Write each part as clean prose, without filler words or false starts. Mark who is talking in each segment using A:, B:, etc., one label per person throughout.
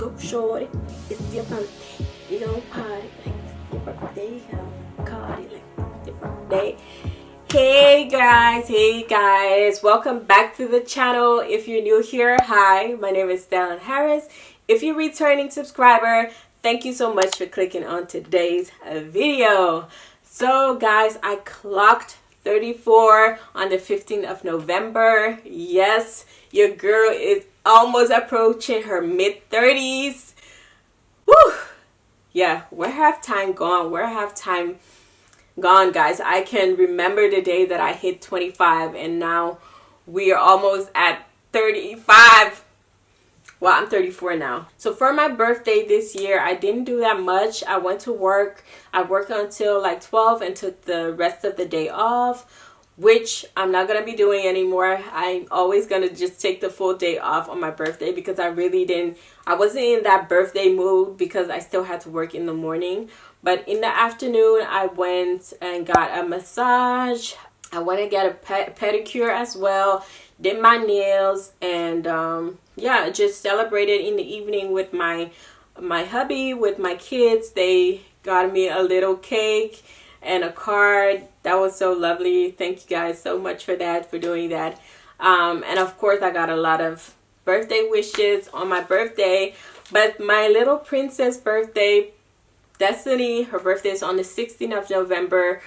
A: go shorty, it's your birthday, we gon' party like it's your birthday, party like it's your birthday. Hey guys, welcome back to the channel. If you're new here, hi, my name is Stanlen Harris. If you're a returning subscriber, thank you so much for clicking on today's video. So guys, I clocked 34 on the 15th of November. Yes, your girl is almost approaching her mid-30s. Woo! Yeah, where have time gone? Where have time gone, guys? I can remember the day that I hit 25 and now we are almost at 35. Well, I'm 34 now. So for my birthday this year, I didn't do that much. I went to work. I worked until like 12 and took the rest of the day off, which I'm not going to be doing anymore. I'm always going to just take the full day off on my birthday because I wasn't in that birthday mood because I still had to work in the morning. But in the afternoon, I went and got a massage. I went and got a pedicure as well, did my nails, and yeah, just celebrated in the evening with my hubby, with my kids. They got me a little cake and a card. That was so lovely. Thank you guys so much for that, for doing that. And of course, I got a lot of birthday wishes on my birthday. But my little princess birthday, Destiny, her birthday is on the 16th of November.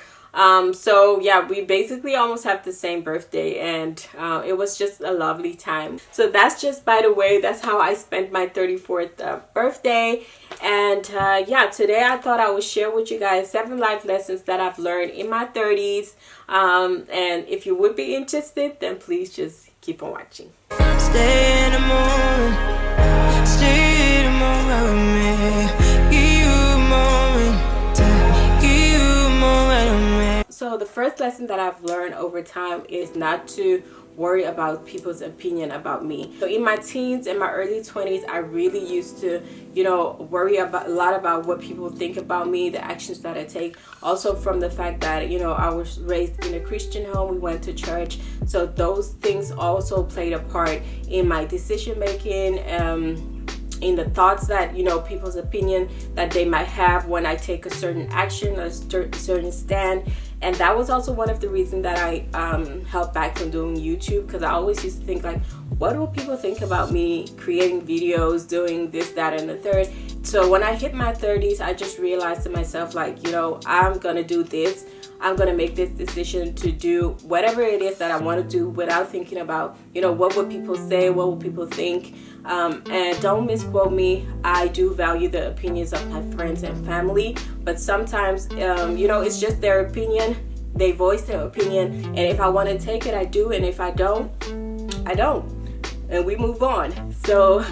A: So yeah, we basically almost have the same birthday, and it was just a lovely time. So that's just, by the way, that's how I spent my 34th birthday. And yeah, today I thought I would share with you guys 7 life lessons that I've learned in my 30s. And if you would be interested, then please just keep on watching. Stay in the morning, stay in the morning with me. So the first lesson that I've learned over time is not to worry about people's opinion about me. So in my teens and my early 20s, I really used to, worry a lot about what people think about me, the actions that I take. Also from the fact that, I was raised in a Christian home. We went to church. So those things also played a part in my decision making, in the thoughts that, people's opinion that they might have when I take a certain action, a certain stand. And that was also one of the reasons that I held back from doing YouTube, because I always used to think like, what will people think about me creating videos, doing this, that, and the third. So when I hit my 30s, I just realized to myself like, I'm gonna do this. I'm gonna make this decision to do whatever it is that I want to do without thinking about, what would people say, what will people think. And don't misquote me, I do value the opinions of my friends and family, but sometimes, it's just their opinion. They voice their opinion, and if I want to take it, I do, and if I don't, I don't. And we move on. So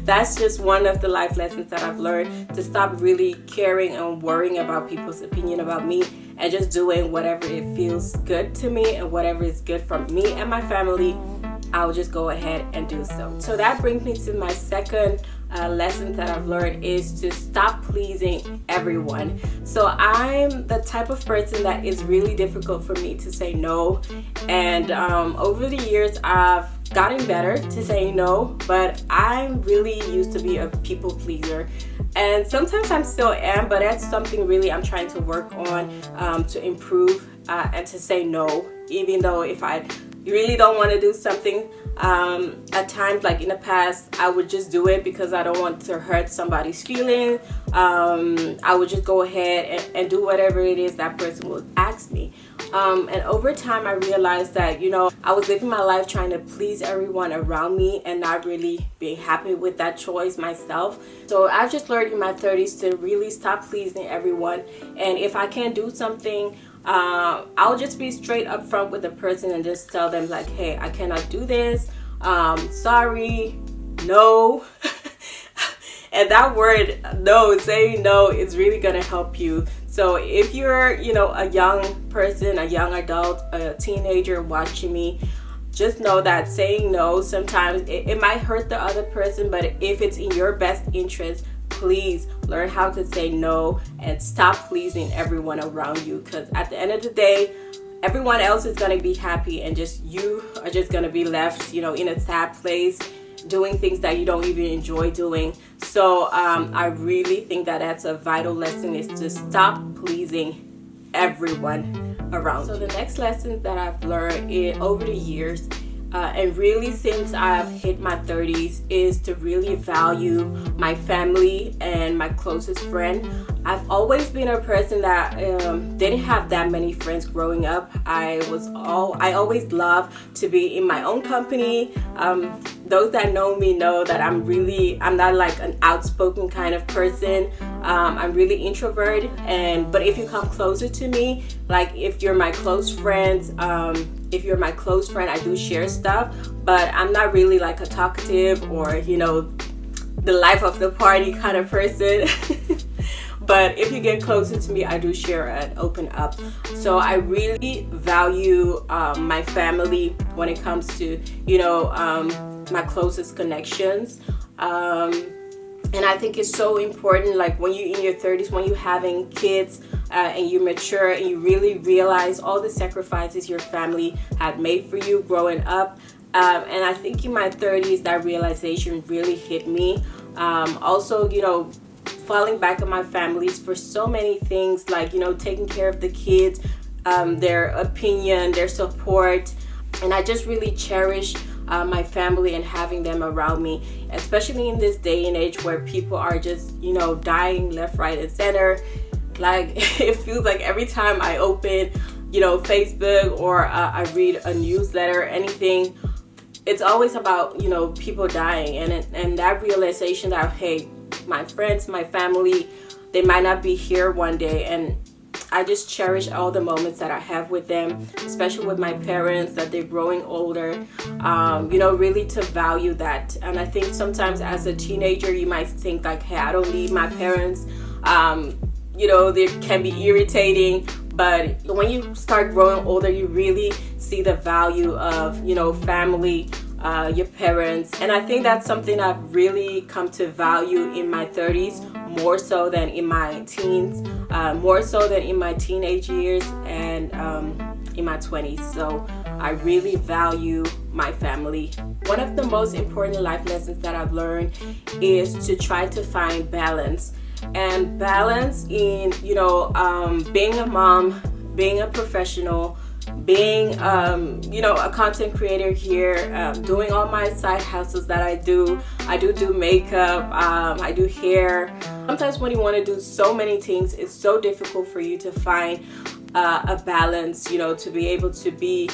A: that's just one of the life lessons that I've learned, to stop really caring and worrying about people's opinion about me, and just doing whatever it feels good to me and whatever is good for me and my family. I'll just go ahead and do so. So that brings me to my second lesson that I've learned, is to stop pleasing everyone. So I'm the type of person that is really difficult for me to say no. And over the years, I've gotten better to say no, but I really used to be a people pleaser. And sometimes I still am, but that's something really I'm trying to work on to improve and to say no, even though if I really don't want to do something. At times, like in the past, I would just do it because I don't want to hurt somebody's feeling. I would just go ahead and do whatever it is that person will ask me. And over time, I realized that, I was living my life trying to please everyone around me and not really being happy with that choice myself. So I've just learned in my 30s to really stop pleasing everyone. And if I can't do something, I'll just be straight up front with the person and just tell them like, hey, I cannot do this. Sorry, no. And that word no, saying no, is really gonna help you. So if you're, a young person, a young adult, a teenager watching me, just know that saying no, sometimes it might hurt the other person, but if it's in your best interest, please learn how to say no and stop pleasing everyone around you, because at the end of the day, everyone else is going to be happy and just you are just going to be left, in a sad place doing things that you don't even enjoy doing. So I really think that that's a vital lesson, is to stop pleasing everyone around. So the next lesson that I've learned over the years, and really since I've hit my 30s, is to really value my family and my closest friend. I've always been a person that didn't have that many friends growing up. I always loved to be in my own company. Those that know me know that I'm not like an outspoken kind of person. I'm really introverted, but if you come closer to me, like if you're my close friends, I do share stuff, but I'm not really like a talkative or, the life of the party kind of person. But if you get closer to me, I do share and open up. So I really value my family when it comes to, my closest connections. And I think it's so important, like when you're in your 30s, when you're having kids and you mature and you really realize all the sacrifices your family had made for you growing up. And I think in my 30s, that realization really hit me. Also, falling back on my families for so many things, like, taking care of the kids, their opinion, their support. And I just really cherish my family and having them around me, especially in this day and age where people are just, dying left, right, and center. Like, it feels like every time I open, Facebook or I read a newsletter or anything, it's always about, people dying. And that realization that, hey, my friends, my family, they might not be here one day. And I just cherish all the moments that I have with them, especially with my parents, that they're growing older, really to value that. And I think sometimes as a teenager, you might think like, hey, I don't need my parents. They can be irritating. But when you start growing older, you really see the value of, family, your parents. And I think that's something I've really come to value in my 30s, more so than in my teens, more so than in my teenage years and in my 20s. So I really value my family. One of the most important life lessons that I've learned is to try to find balance. And balance in, being a mom, being a professional, being, a content creator here, doing all my side hustles that I do. I do makeup, I do hair. Sometimes when you want to do so many things, it's so difficult for you to find a balance, to be able to be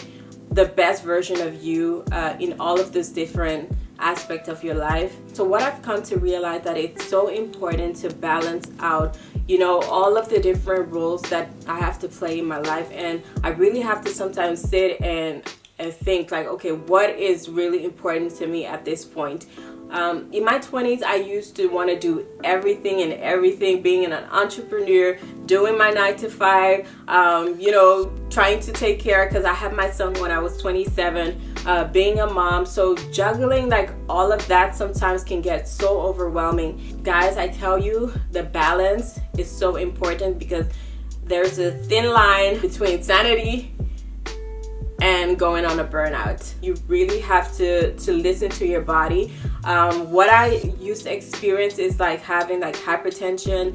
A: the best version of you in all of these different aspect of your life. So what I've come to realize, that it's so important to balance out, all of the different roles that I have to play in my life. And I really have to sometimes sit and think like, okay, what is really important to me at this point? In my 20s, I used to want to do everything and everything, being an entrepreneur, doing my 9 to 5, trying to take care, because I had my son when I was 27, being a mom. So juggling like all of that sometimes can get so overwhelming. Guys, I tell you, the balance is so important, because there's a thin line between sanity and going on a burnout. You really have to listen to your body. What I used to experience is like having like hypertension,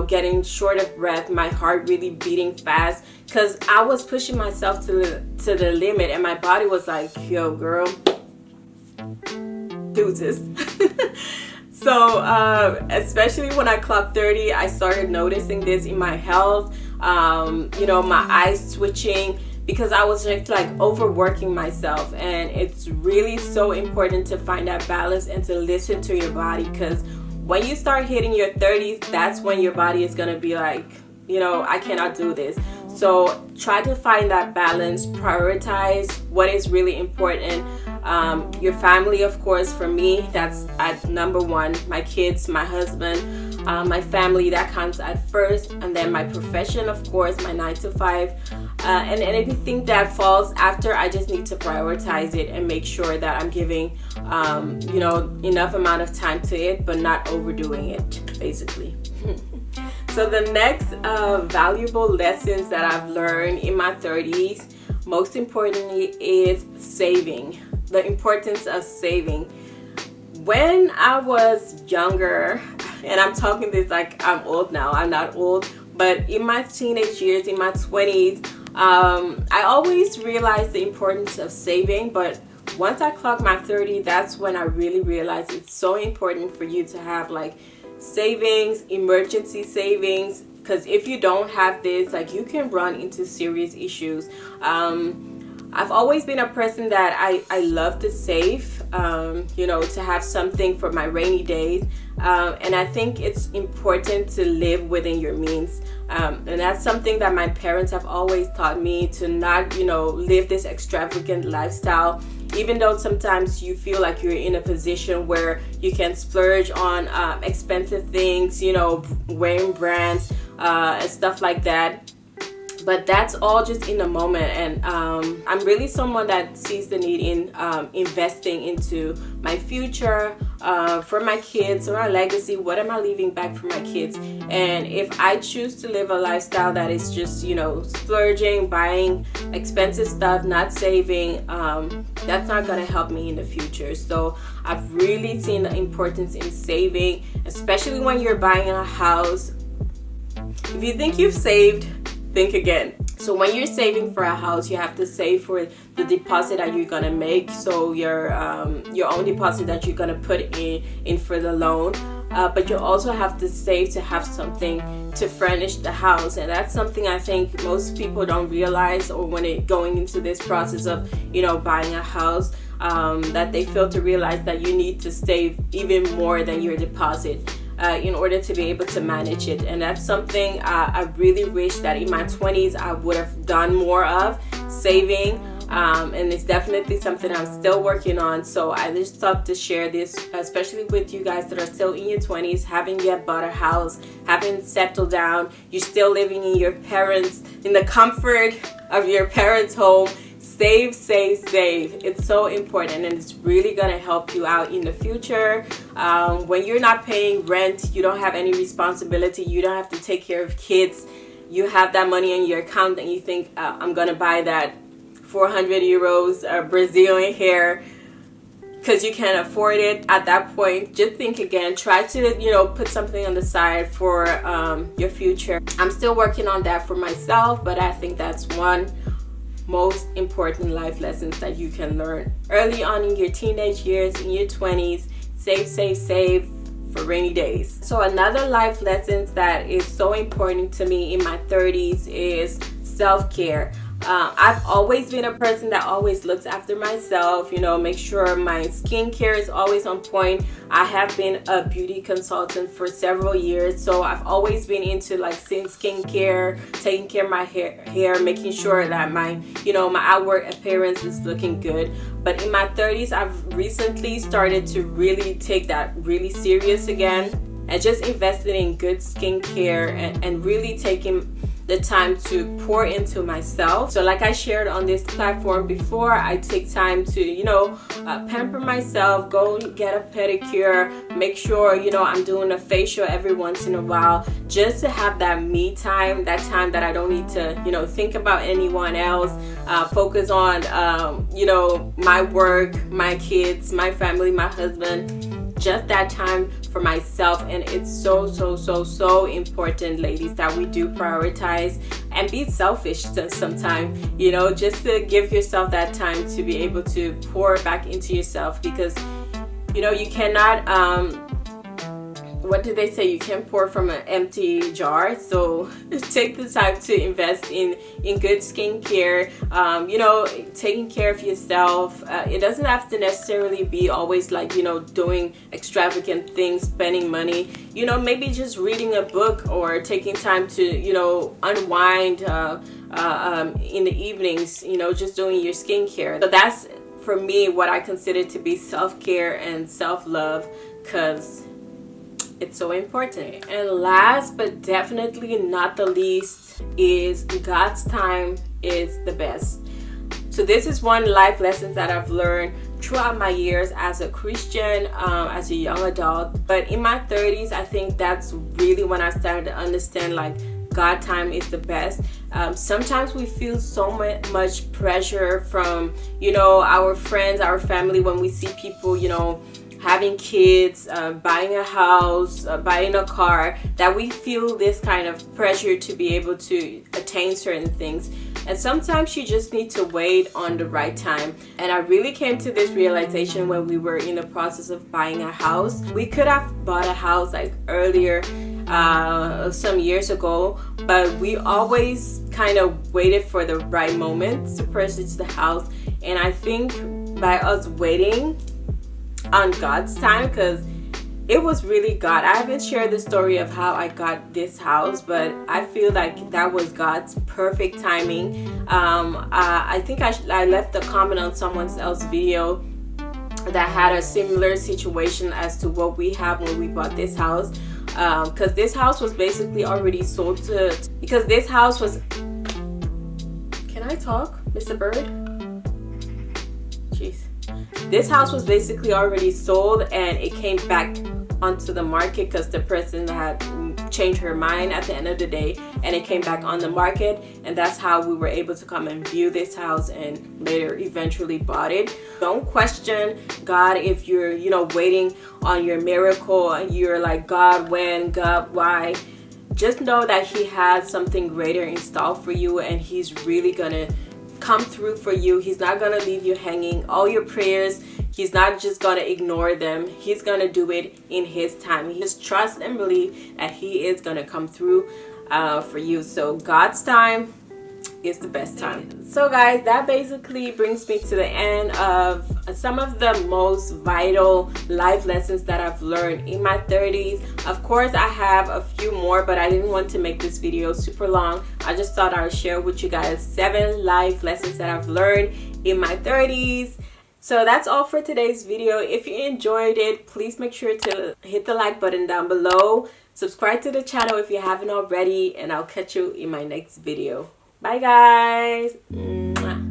A: getting short of breath, my heart really beating fast, because I was pushing myself to the limit, and my body was like, yo girl, do this. So especially when I clocked 30, I started noticing this in my health, my eyes switching, because I was just like overworking myself. And it's really so important to find that balance and to listen to your body, because when you start hitting your 30s, that's when your body is going to be like, I cannot do this. So try to find that balance, prioritize what is really important. Your family, of course, for me, that's at number one. My kids, my husband, my family, that comes at first. And then my profession, of course, my 9 to 5. And anything that falls after, I just need to prioritize it and make sure that I'm giving, enough amount of time to it, but not overdoing it, basically. So the next valuable lessons that I've learned in my 30s, most importantly, is saving. The importance of saving. When I was younger, and I'm talking this like I'm old now, I'm not old, but in my teenage years, in my 20s, I always realized the importance of saving. But once I clocked my 30, that's when I really realized it's so important for you to have like savings, emergency savings, because if you don't have this, like, you can run into serious issues. I've always been a person that I love to save, to have something for my rainy days. And I think it's important to live within your means. And that's something that my parents have always taught me, to not, live this extravagant lifestyle. Even though sometimes you feel like you're in a position where you can splurge on expensive things, wearing brands and stuff like that. But that's all just in the moment. And I'm really someone that sees the need in investing into my future, for my kids, or a legacy. What am I leaving back for my kids? And if I choose to live a lifestyle that is just, splurging, buying expensive stuff, not saving, that's not going to help me in the future. So I've really seen the importance in saving, especially when you're buying a house. If you think you've saved, think again. So when you're saving for a house, you have to save for the deposit that you're gonna make. So your own deposit that you're gonna put in for the loan. But you also have to save to have something to furnish the house. And that's something I think most people don't realize, or when they're going into this process of, buying a house, that they fail to realize that you need to save even more than your deposit in order to be able to manage it. And that's something I really wish that in my 20s I would have done more of, saving. And it's definitely something I'm still working on. So I just thought to share this, especially with you guys that are still in your 20s, haven't yet bought a house, haven't settled down, you're still living in your parents, in the comfort of your parents' home. Save, save, save. It's so important, and it's really going to help you out in the future. When you're not paying rent, you don't have any responsibility, you don't have to take care of kids, you have that money in your account, and you think, I'm going to buy that 400 euros Brazilian hair because you can't afford it. At that point, just think again. Try to, put something on the side for your future. I'm still working on that for myself, but I think that's one most important life lessons that you can learn early on in your teenage years, in your 20s. Save, save, save for rainy days. So another life lessons that is so important to me in my 30s is self-care. I've always been a person that always looks after myself, make sure my skincare is always on point. I have been a beauty consultant for several years, so I've always been into like skincare, taking care of my hair, making sure that my outward appearance is looking good. But in my 30s, I've recently started to really take that really serious again, and just invested in good skincare and really taking the time to pour into myself. So like I shared on this platform before, I take time to, pamper myself, go get a pedicure, make sure, I'm doing a facial every once in a while, just to have that me time, that time that I don't need to, think about anyone else, focus on, my work, my kids, my family, my husband. Just that time for myself. And it's so important, ladies, that we do prioritize and be selfish sometimes, just to give yourself that time to be able to pour back into yourself, because you cannot what do they say? You can't pour from an empty jar. So take the time to invest in good skincare, taking care of yourself. It doesn't have to necessarily be always like, doing extravagant things, spending money, maybe just reading a book or taking time to, unwind in the evenings, just doing your skincare. So that's, for me, what I consider to be self-care and self-love, because it's so important. And last but definitely not the least is God's time is the best. So this is one life lesson that I've learned throughout my years as a Christian, as a young adult. But in my 30s, I think that's really when I started to understand, like, God time is the best. Sometimes we feel so much pressure from, our friends, our family, when we see people, having kids, buying a house, buying a car, that we feel this kind of pressure to be able to attain certain things. And sometimes you just need to wait on the right time. And I really came to this realization when we were in the process of buying a house. We could have bought a house like earlier, some years ago, but we always kind of waited for the right moment to purchase the house. And I think by us waiting on God's time, because it was really God. I haven't shared the story of how I got this house, but I feel like that was God's perfect timing. I think I left a comment on someone else's video that had a similar situation as to what we have when we bought this house, because this house was basically already sold to, because this house was, can I talk, Mr. Bird? Jeez. This house was basically already sold, and it came back onto the market because the person had changed her mind at the end of the day, and it came back on the market. And that's how we were able to come and view this house and later eventually bought it. Don't question God if you're, waiting on your miracle and you're like, God, when? God, why? Just know that He has something greater in store for you, and He's really gonna come through for you. He's not gonna leave you hanging. All your prayers, He's not just gonna ignore them. He's gonna do it in His time. He just trust and believe that He is gonna come through for you. So God's time is the best time. So guys, that basically brings me to the end of some of the most vital life lessons that I've learned in my 30s. Of course, I have a few more, but I didn't want to make this video super long. I just thought I would share with you guys 7 life lessons that I've learned in my 30s. So that's all for today's video. If you enjoyed it, please make sure to hit the like button down below. Subscribe to the channel if you haven't already, and I'll catch you in my next video. Bye guys. Mwah.